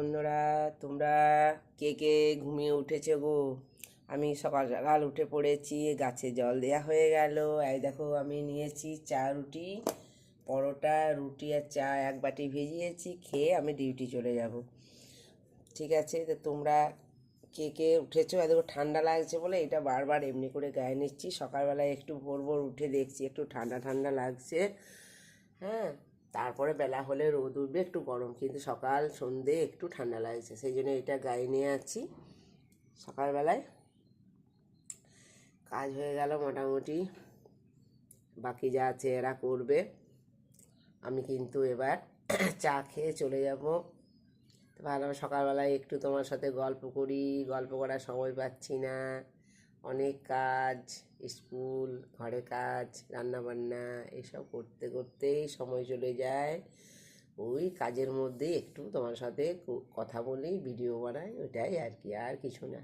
বন্ধুরা, তোমরা কে কে ঘুমিয়ে উঠেছে গো? আমি সকাল সকাল উঠে পড়েছি, গাছে জল দেওয়া হয়ে গেল। এই দেখো, আমি নিয়েছি চা, রুটি, পরোটা, রুটি আর চা এক বাটি ভিজিয়েছি, খেয়ে আমি ডিউটি চলে যাব। ঠিক আছে, তো তোমরা কে কে উঠেছো? দেখো ঠান্ডা লাগছে বলে এটা বারবার এমনি করে গায়ে নিচ্ছি। সকালবেলায় একটু ভোর ভোর উঠে দেখছি একটু ঠান্ডা ঠান্ডা লাগছে। হ্যাঁ, তারপরে বেলা হলে রোদ উঠবে, একটু গরম, কিন্তু সকাল সন্ধে একটু ঠান্ডা লাগছে, সেই জন্য এটা গায়ে নিয়ে আছি। সকালবেলায় কাজ হয়ে গেল মোটামুটি, বাকি যা আছে এরা করবে। আমি কিন্তু এবার চা খেয়ে চলে যাব। তো ভাবলাম সকালবেলায় একটু তোমার সাথে গল্প করি, গল্প করার সময় পাচ্ছি না, অনেক কাজ, স্কুল, ঘরে কাজ, রান্নাবান্না এসব করতে করতেই সময় চলে যায়। ওই কাজের মধ্যেই একটু তোমার সাথে কথা বলি, ভিডিও বানাই, ওইটাই আর কি, আর কিছু না।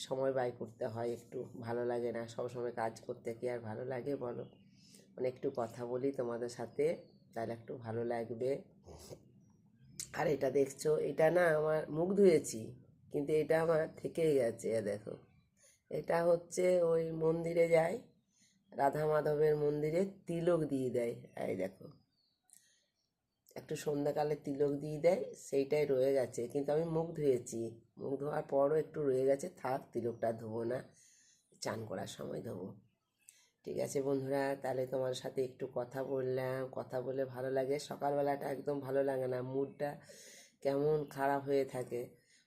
সময় ব্যয় করতে হয়, একটু ভালো লাগে না সবসময় কাজ করতে, কি আর ভালো লাগে বলো? মানে একটু কথা বলি তোমাদের সাথে, তাহলে একটু ভালো লাগবে। আর এটা দেখছো, এটা না আমার মুখ ধুয়েছি, কিন্তু এটা আমার থেকেই গেছে। দেখো, এটা হচ্ছে ওই মন্দিরে যায়, রাধা মাধবের মন্দিরে তিলক দিয়ে দেয়। এই দেখো, একটু সন্ধ্যাকালে তিলক দিয়ে দেয়, সেইটাই রয়ে গেছে, কিন্তু আমি মুখ ধুয়েছি, মুখ ধোয়ার পরও একটু রয়ে গেছে। থাক, তিলকটা ধোবো না, চান করার সময় ধোবো। ঠিক আছে বন্ধুরা, তাহলে তোমার সাথে একটু কথা বললাম, কথা বলে ভালো লাগে। সকালবেলাটা একদম ভালো লাগে না, মুডটা কেমন খারাপ হয়ে থাকে।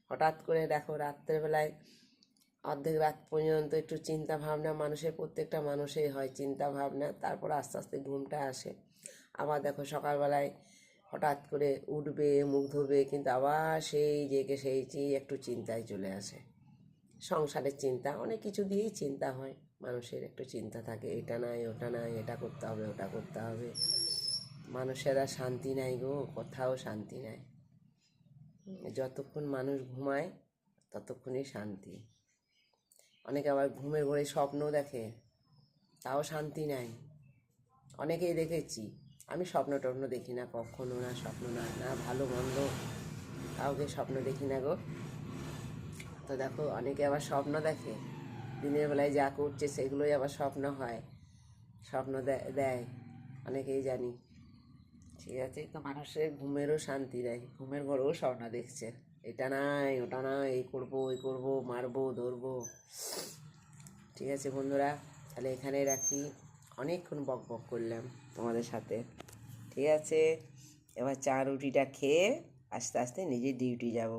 হঠাৎ করে দেখো রাত্রেবেলায় অর্ধেক রাত পর্যন্ত একটু চিন্তা ভাবনা, মানুষের প্রত্যেকটা মানুষেই হয় চিন্তা ভাবনা, তারপর আস্তে আস্তে ঘুমটা আসে। আবার দেখো সকালবেলায় হঠাৎ করে উঠবে, মুখ ধোবে, কিন্তু আবার সেই জেগে সেই একটু চিন্তায় চলে আসে। সংসারের চিন্তা, অনেক কিছু দিয়েই চিন্তা হয়, মানুষের একটু চিন্তা থাকে, এটা নাই ওটা নাই, এটা করতে হবে ওটা করতে হবে। মানুষের আর শান্তি নাই গো, কোথাও শান্তি নাই। যতক্ষণ মানুষ ঘুমায় ততক্ষণই শান্তি। অনেকে আবার ঘুমের ঘরে স্বপ্ন দেখে, তাও শান্তি নাই। অনেকেই দেখেছি, আমি স্বপ্ন টপ্ন দেখি না কখনো, না স্বপ্ন না ভালো মন্দ কাউকে স্বপ্ন দেখি না গো। তো দেখো, অনেকে আবার স্বপ্ন দেখে, দিনের বেলায় যা করছে সেগুলোই আবার স্বপ্ন হয়, স্বপ্ন দেয়, অনেকেই জানি। ঠিক আছে, তো মানুষের ঘুমেরও শান্তি নেই, ঘুমের ঘরেও স্বপ্ন দেখছে, এটা নাই ওটা নাই, এই করবো ওই করবো, মারবো ধরবো। ঠিক আছে বন্ধুরা, তাহলে এখানেই রাখি, অনেকক্ষণ বক বক করলাম তোমাদের সাথে। ঠিক আছে, এবার চা রুটিটা খেয়ে আস্তে আস্তে নিজের ডিউটি যাব।